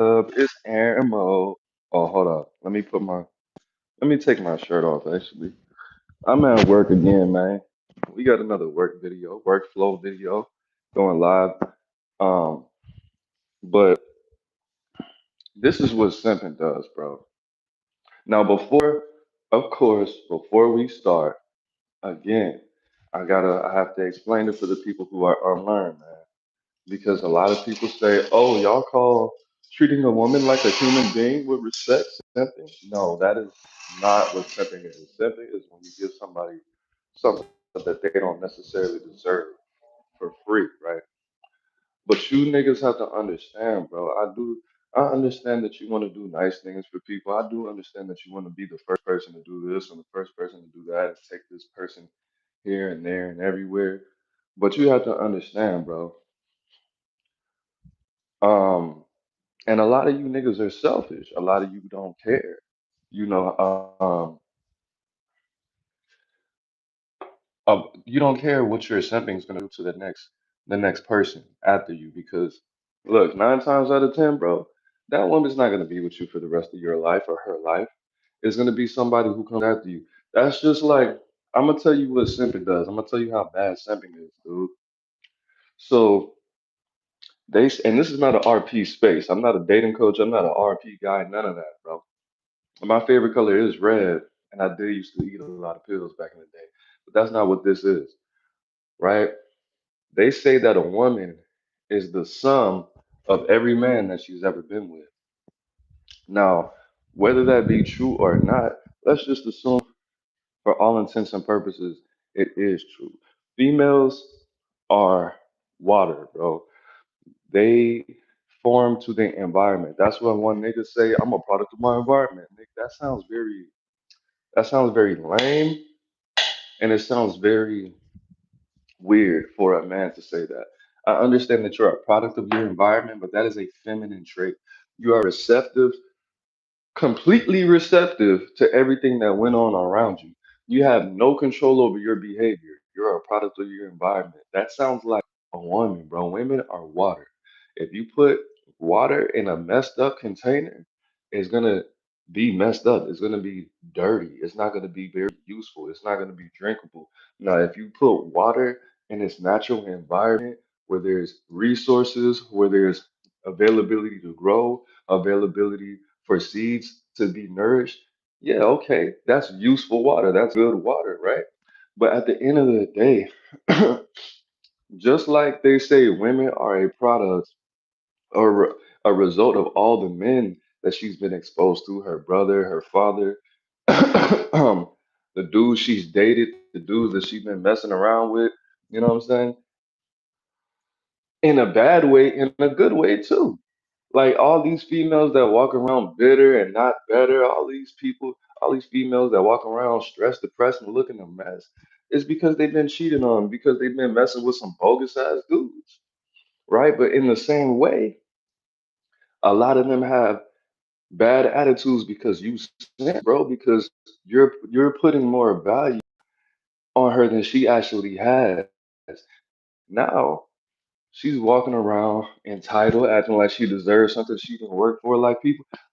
It's Aaron Mo. Oh, hold up. Let me take my shirt off actually. I'm at work again, man. We got another workflow video going live. Um, but this is what simping does, bro. Now of course, before we start, again, I have to explain it for the people who are unlearned, man. Because a lot of people say, "Oh, y'all call treating a woman like a human being with respect simping?" No, that is not what simping is. Simping is when you give somebody something that they don't necessarily deserve for free, right? But you niggas have to understand, bro. I understand that you want to do nice things for people. I do understand that you want to be the first person to do this and the first person to do that and take this person here and there and everywhere. But you have to understand, bro. Um, And a lot of you niggas are selfish. A lot of you don't care. You know, you don't care what your simping is gonna do to the next person after you because look, 9 times out of 10, bro, that woman's not gonna be with you for the rest of your life or her life. It's gonna be somebody who comes after you. That's just like I'm gonna tell you what simping does. I'm gonna tell you how bad simping is, dude. So and this is not an RP space. I'm not a dating coach. I'm not an RP guy. None of that, bro. My favorite color is red, and I did used to eat a lot of pills back in the day. But that's not what this is, right? They say that a woman is the sum of every man that she's ever been with. Now, whether that be true or not, let's just assume, for all intents and purposes, it is true. Females are water, bro. They form to the environment. That's when one nigga say, "I'm a product of my environment." Nigga, that sounds very lame. And it sounds very weird for a man to say that. I understand that you're a product of your environment, but that is a feminine trait. You are receptive, completely receptive to everything that went on around you. You have no control over your behavior. You're a product of your environment. That sounds like a woman, bro. Women are water. If you put water in a messed up container, it's gonna be messed up. It's gonna be dirty. It's not gonna be very useful. It's not gonna be drinkable. Now, if you put water in its natural environment where there's resources, where there's availability to grow, availability for seeds to be nourished, yeah, okay, that's useful water. That's good water, right? But at the end of the day, just like they say women are a product or a result of all the men that she's been exposed to, her brother, her father, the dudes she's dated, the dudes that she's been messing around with, you know what I'm saying? In a bad way, in a good way too. Like all these females that walk around bitter and not better, all these females that walk around stressed, depressed, and looking a mess, it's because they've been cheated on, because they've been messing with some bogus ass dudes, right? But in the same way, a lot of them have bad attitudes because you sent, bro, because you're putting more value on her than she actually has. Now she's walking around entitled, acting like she deserves something she didn't work for.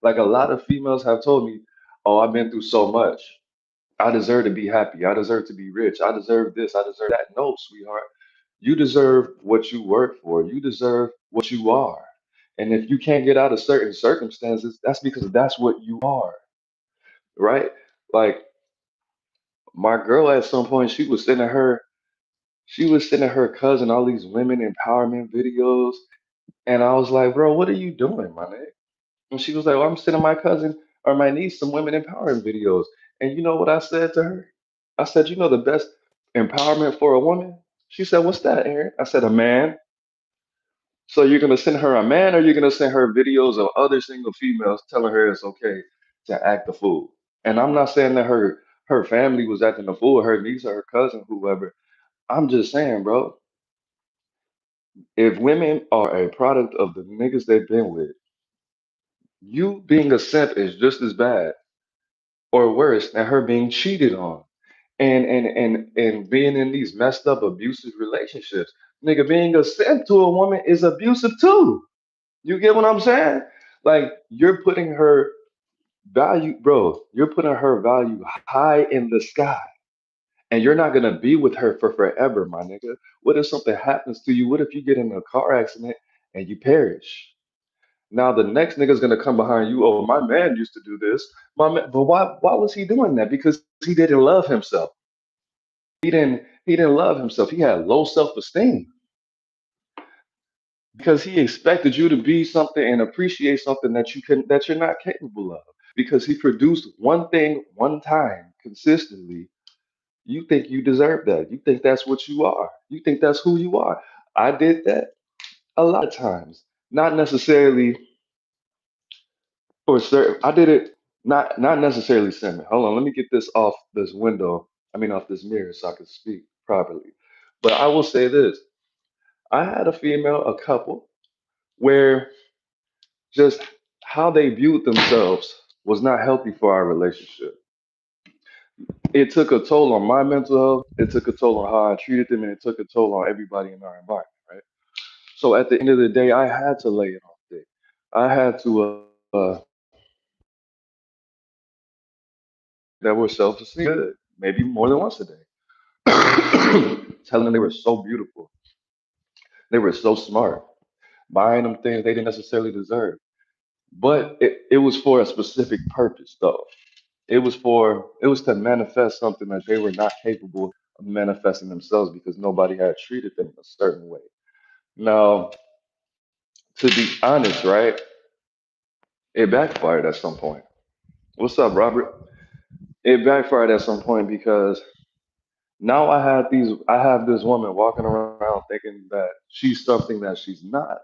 Like a lot of females have told me, "Oh, I've been through so much. I deserve to be happy. I deserve to be rich. I deserve this. I deserve that." No, sweetheart. You deserve what you work for. You deserve what you are. And if you can't get out of certain circumstances, that's because that's what you are, right? Like my girl at some point, she was sending her cousin all these women empowerment videos. And I was like, bro, what are you doing, my nigga? And she was like, well, I'm sending my cousin or my niece some women empowering videos. And you know what I said to her? I said, you know the best empowerment for a woman? She said, what's that, Aaron? I said, a man. So you're gonna send her a man, or you're gonna send her videos of other single females telling her it's okay to act a fool. And I'm not saying that her family was acting a fool, her niece or her cousin, whoever. I'm just saying, bro, if women are a product of the niggas they've been with, you being a simp is just as bad or worse than her being cheated on. And being in these messed up abusive relationships. Nigga, being a simp to a woman is abusive too. You get what I'm saying? Like you're putting her value, bro. You're putting her value high in the sky, and you're not gonna be with her for forever, my nigga. What if something happens to you? What if you get in a car accident and you perish? Now the next nigga's gonna come behind you. Oh, my man used to do this. My man, but why was he doing that? Because he didn't love himself. He didn't love himself. He had low self-esteem because he expected you to be something and appreciate something that you're not capable of. Because he produced one thing one time consistently, you think you deserve that. You think that's what you are. You think that's who you are. I did that a lot of times. Not necessarily for certain. I did it not necessarily semi. Hold on, let me get this off this window. I mean off this mirror so I can speak properly. But I will say this. I had a female, a couple, where just how they viewed themselves was not healthy for our relationship. It took a toll on my mental health. It took a toll on how I treated them, and it took a toll on everybody in our environment. Right. So at the end of the day, I had to lay it off thick. I had to that were self-esteem good, maybe more than once a day, telling them they were so beautiful, they were so smart, buying them things they didn't necessarily deserve. But it was for a specific purpose, though. It was to manifest something that they were not capable of manifesting themselves because nobody had treated them a certain way. Now, to be honest, right, it backfired at some point. What's up, Robert? It backfired at some point because now I have this woman walking around thinking that she's something that she's not,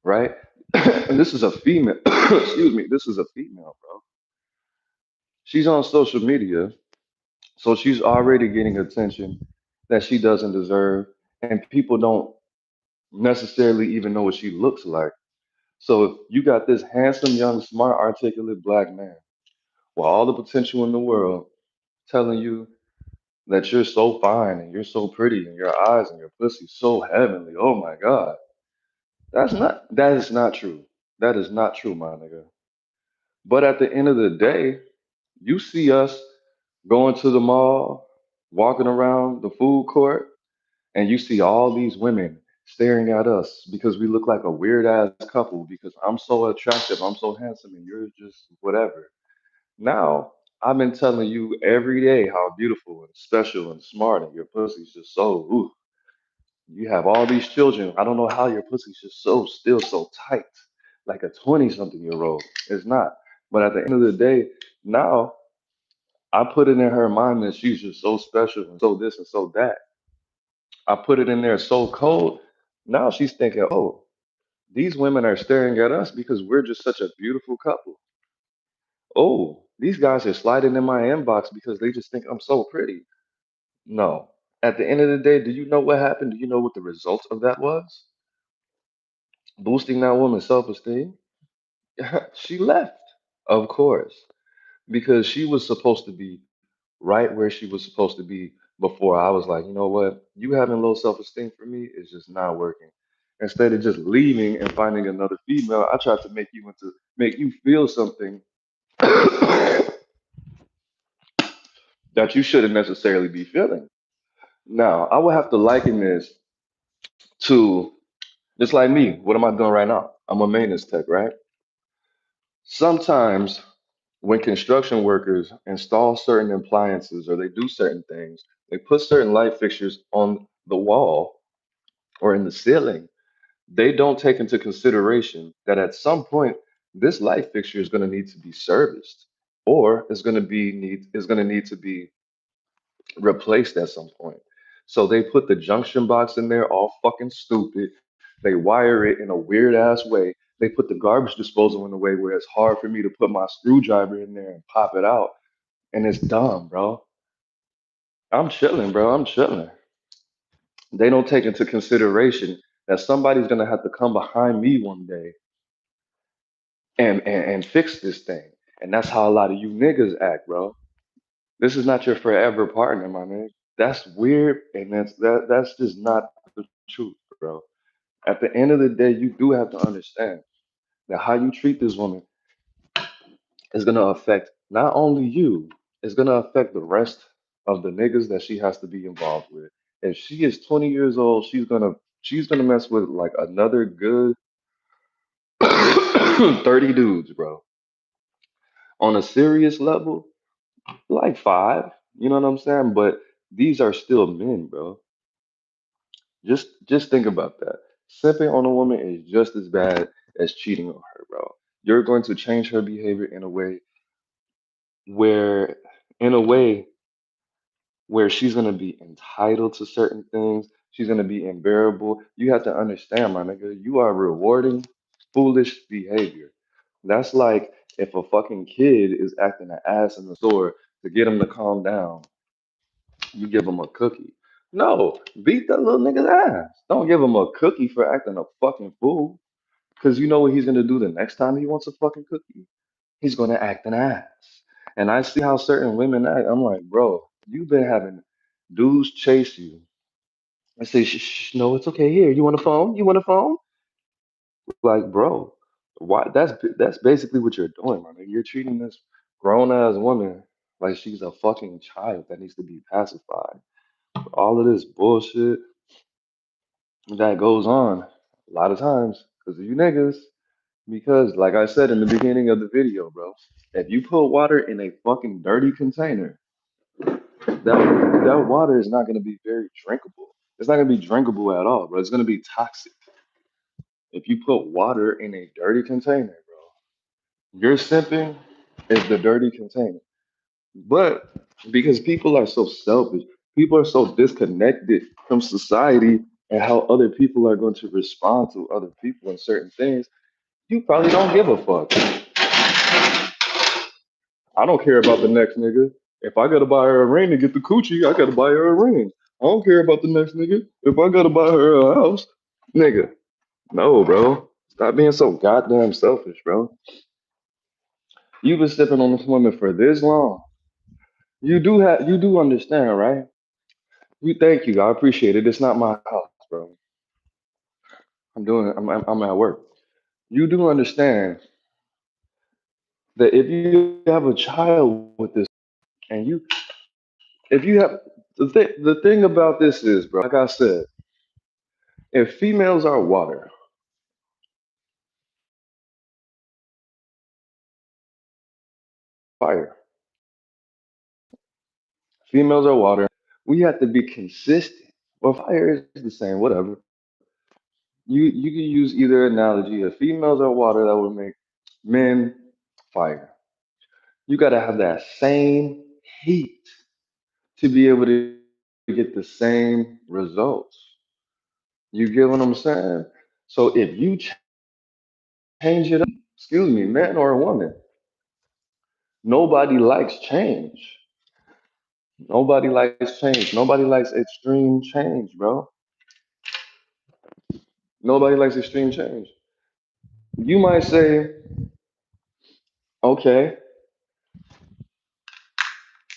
right? And this is a female. Excuse me. This is a female, bro. She's on social media, so she's already getting attention that she doesn't deserve, and people don't necessarily even know what she looks like. So if you got this handsome, young, smart, articulate black man with all the potential in the world telling you that you're so fine and you're so pretty and your eyes and your pussy so heavenly. Oh my God. That is not true. That is not true, my nigga. But at the end of the day, you see us going to the mall, walking around the food court, and you see all these women staring at us because we look like a weird ass couple because I'm so attractive, I'm so handsome, and you're just whatever. Now, I've been telling you every day how beautiful and special and smart and your pussy's just so, ooh, you have all these children. I don't know how your pussy's just so still so tight, like a 20 something year old. It's not. But at the end of the day, now I put it in her mind that she's just so special and so this and so that. I put it in there so cold. Now she's thinking, oh, these women are staring at us because we're just such a beautiful couple. Oh, these guys are sliding in my inbox because they just think I'm so pretty. No. At the end of the day, do you know what happened? Do you know what the result of that was? Boosting that woman's self esteem? She left, of course, because she was supposed to be right where she was supposed to be before. I was like, you know what? You having low self esteem for me is just not working. Instead of just leaving and finding another female, I tried to make you feel something that you shouldn't necessarily be feeling. Now, I would have to liken this to just like me. What am I doing right now? I'm a maintenance tech, right? Sometimes when construction workers install certain appliances or they do certain things, they put certain light fixtures on the wall or in the ceiling. They don't take into consideration that at some point this light fixture is going to need to be serviced or is going to need to be replaced at some point. So they put the junction box in there all fucking stupid. They wire it in a weird ass way. They put the garbage disposal in a way where it's hard for me to put my screwdriver in there and pop it out. And it's dumb, bro. I'm chilling, bro. I'm chilling. They don't take into consideration that somebody's gonna have to come behind me one day and fix this thing. And that's how a lot of you niggas act, bro. This is not your forever partner, my man. That's weird, and that's just not the truth, bro. At the end of the day, you do have to understand. that how you treat this woman is gonna affect not only you, it's gonna affect the rest of the niggas that she has to be involved with. If she is 20 years old, she's gonna mess with like another good 30 dudes, bro. On a serious level, like five, you know what I'm saying? But these are still men, bro. Just think about that. Simping on a woman is just as bad as cheating on her, bro. You're going to change her behavior where in a way where she's gonna be entitled to certain things. She's gonna be unbearable. You have to understand, my nigga, you are rewarding foolish behavior. That's like if a fucking kid is acting an ass in the store to get him to calm down, you give him a cookie. No, beat that little nigga's ass. Don't give him a cookie for acting a fucking fool. Cause you know what he's gonna do the next time he wants a fucking cookie? He's gonna act an ass. And I see how certain women act. I'm like, bro, you've been having dudes chase you. I say, no, it's okay. Here, you want a phone? You want a phone? Like, bro, why? That's basically what you're doing, man. You're treating this grown ass woman like she's a fucking child that needs to be pacified. All of this bullshit that goes on a lot of times because of you niggas. Because, like I said in the beginning of the video, bro, if you put water in a fucking dirty container, that water is not going to be very drinkable. It's not going to be drinkable at all, bro. It's going to be toxic. If you put water in a dirty container, bro, your simping is the dirty container. But because people are so selfish, people are so disconnected from society and how other people are going to respond to other people and certain things, you probably don't give a fuck. I don't care about the next nigga. If I gotta buy her a ring to get the coochie, I gotta buy her a ring. I don't care about the next nigga. If I gotta buy her a house, nigga, no, bro. Stop being so goddamn selfish, bro. You've been stepping on this woman for this long. You do understand, right? You thank you. I appreciate it. It's not my house, bro. I'm at work. You do understand that if you have a child with this and if you have the thing about this is, bro, like I said, if females are water, fire. Females are water. We have to be consistent. Well, fire is the same, whatever. You can use either analogy. If females are water, that would make men fire. You gotta have that same heat to be able to get the same results. You get what I'm saying? So if you change it up, excuse me, man or a woman, nobody likes change. Nobody likes change. Nobody likes extreme change, bro. Nobody likes extreme change. You might say, okay,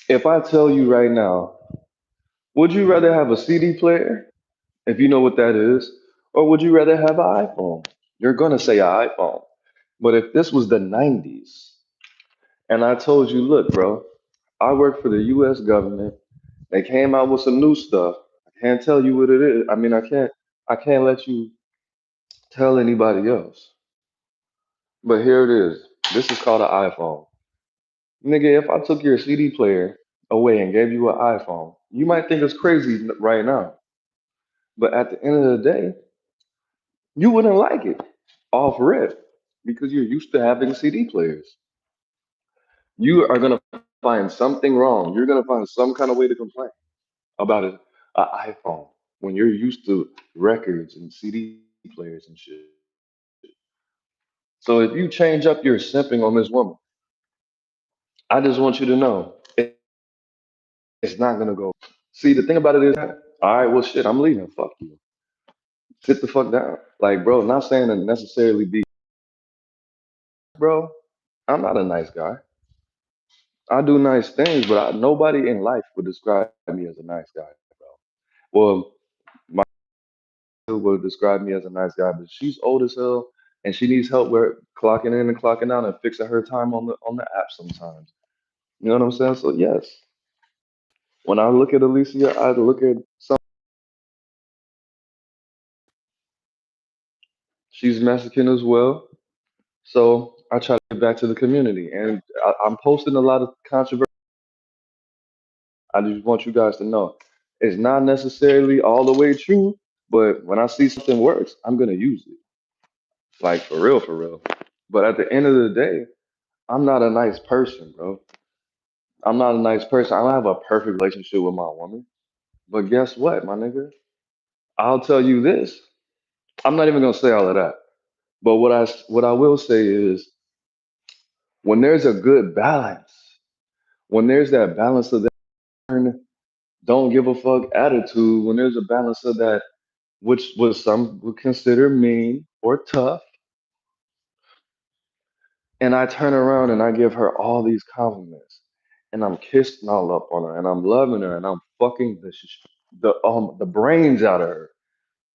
if I tell you right now, would you rather have a CD player, if you know what that is, or would you rather have an iPhone? You're gonna say an iPhone. But if this was the 90s and I told you, look, bro, I work for the US government, they came out with some new stuff. I can't tell you what it is. I mean, I can't let you tell anybody else. But here it is. This is called an iPhone. Nigga, if I took your CD player away and gave you an iPhone, you might think it's crazy right now. But at the end of the day, you wouldn't like it off rip because you're used to having CD players. You are gonna find something wrong. You're gonna find some kind of way to complain about an iPhone when you're used to records and CD players and shit. So if you change up your simping on this woman, I just want you to know it's not gonna go. See, the thing about it is, all right, well, shit, I'm leaving. Fuck you. Sit the fuck down. Like, bro, not saying to necessarily be, bro. I'm not a nice guy. I do nice things, but nobody in life would describe me as a nice guy, bro. Well, my sister would describe me as a nice guy, but she's old as hell, and she needs help with clocking in and clocking out and fixing her time on the app sometimes. You know what I'm saying? So yes, when I look at Alicia, I look at some. She's Mexican as well, so I try to get back to the community, and I'm posting a lot of controversy. I just want you guys to know it's not necessarily all the way true, but when I see something works, I'm gonna use it, like for real, for real. But at the end of the day, I'm not a nice person, bro. I'm not a nice person. I don't have a perfect relationship with my woman. But guess what, my nigga? I'll tell you this. I'm not even gonna say all of that. But what I will say is when there's a good balance, when there's that balance of that don't give a fuck attitude, when there's a balance of that which was some would consider mean or tough, and I turn around and I give her all these compliments, and I'm kissing all up on her, and I'm loving her, and I'm fucking the brains out of her.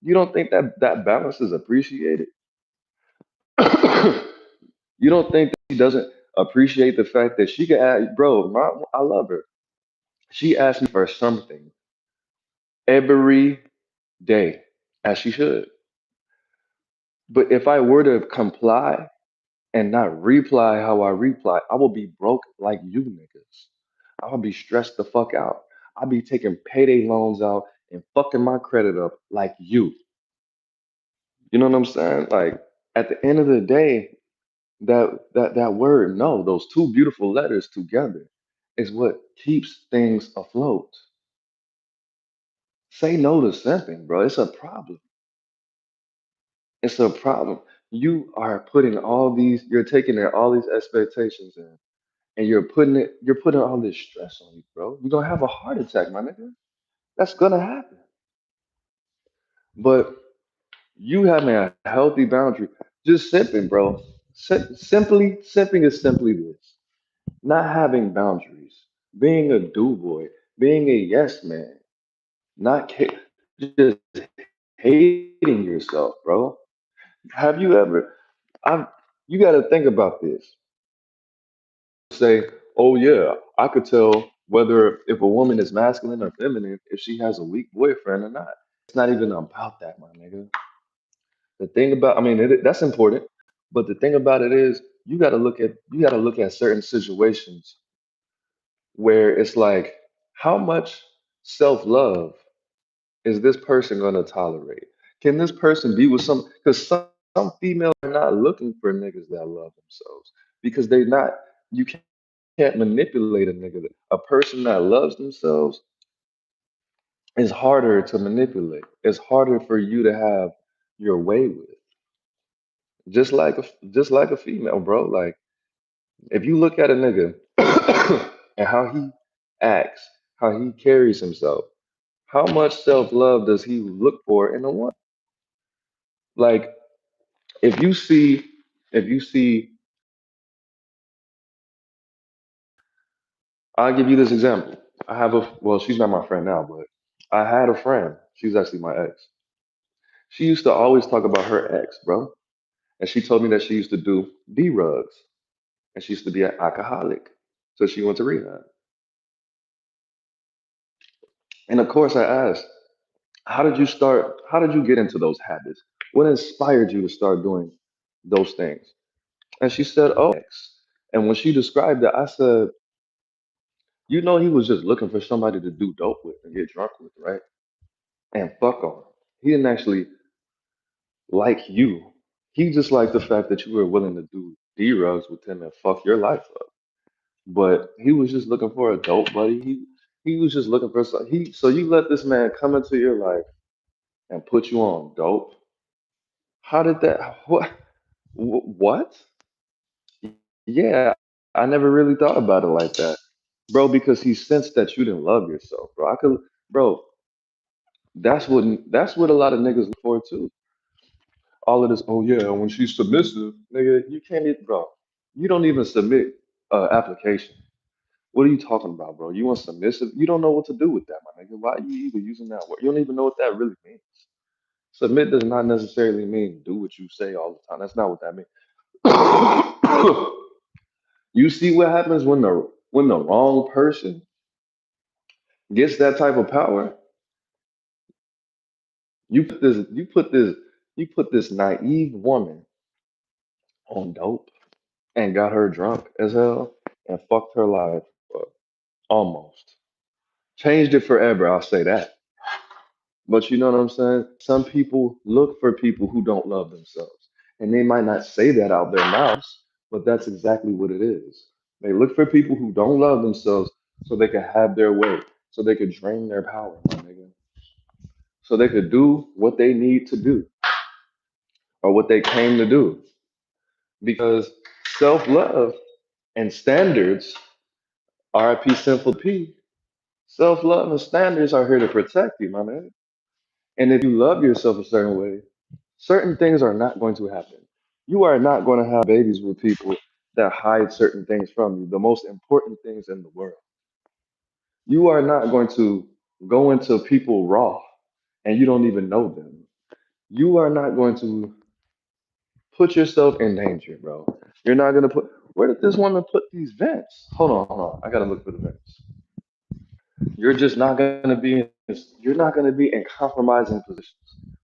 You don't think that that balance is appreciated? You don't think that she doesn't appreciate the fact that she can ask, bro, I love her. She asks me for something every day, as she should. But if I were to comply and not reply how I reply, I will be broke like you niggas. I will be stressed the fuck out. I'll be taking payday loans out and fucking my credit up like you. You know what I'm saying? Like at the end of the day, that word no, those two beautiful letters together is what keeps things afloat. Say no to simping, bro. It's a problem. It's a problem. You are putting all these, you're taking in all these expectations in, and you're putting all this stress on you, bro. You're gonna have a heart attack, my nigga. That's gonna happen. But you having a healthy boundary, just simping, bro. Simping is simply this: not having boundaries, being a do boy, being a yes man, not just hating yourself, bro. Have you ever? I You got to think about this. Say, oh yeah, I could tell whether if a woman is masculine or feminine if she has a weak boyfriend or not. It's not even about that, my nigga. The thing about, I mean, that's important, but the thing about it is, you got to look at certain situations where it's like, how much self love is this person going to tolerate? Can this person be with some? Because some females are not looking for niggas that love themselves because they're not. You can't manipulate a nigga. A person that loves themselves is harder to manipulate. It's harder for you to have your way with. Just like a female, bro. Like if you look at a nigga and how he acts, how he carries himself, how much self love does he look for in a woman? Like if you see, if you see, I'll give you this example. I have a well, she's not my friend now, but I had a friend. She's actually my ex. She used to always talk about her ex, bro. And she told me that she used to do D rugs and she used to be an alcoholic. So she went to rehab. And of course, I asked, how did you start? How did you get into those habits? What inspired you to start doing those things? And she said, oh, ex. And when she described it, I said, you know, he was just looking for somebody to do dope with and get drunk with, right? And fuck on. He didn't actually like you. He just liked the fact that you were willing to do D rugs with him and fuck your life up. But he was just looking for a dope buddy. He was just looking for some. So you let this man come into your life and put you on dope. How did that? What? Yeah, I never really thought about it like that, bro. Because he sensed that you didn't love yourself, bro. Bro. That's what a lot of niggas look for too. All of this. Oh yeah, when she's submissive, nigga, you can't even, bro. You don't even submit application. What are you talking about, bro? You want submissive? You don't know what to do with that, my nigga. Why are you even using that word? You don't even know what that really means. Submit does not necessarily mean do what you say all the time. That's not what that means. You see what happens when the wrong person gets that type of power? You put this you put this you put this naive woman on dope and got her drunk as hell and fucked her life up. Almost. Changed it forever, I'll say that. But you know what I'm saying? Some people look for people who don't love themselves. And they might not say that out their mouths, but that's exactly what it is. They look for people who don't love themselves so they can have their way, so they could drain their power, my nigga. So they could do what they need to do or what they came to do. Because self love and standards, RIP Simple P, self love and standards are here to protect you, my man. And if you love yourself a certain way, certain things are not going to happen. You are not going to have babies with people that hide certain things from you, the most important things in the world. You are not going to go into people raw and you don't even know them. You are not going to put yourself in danger, bro. You're not going to put, where did this woman put these vents? Hold on. I got to look for the vents. You're just not going to be in, you're not going to be in compromising positions.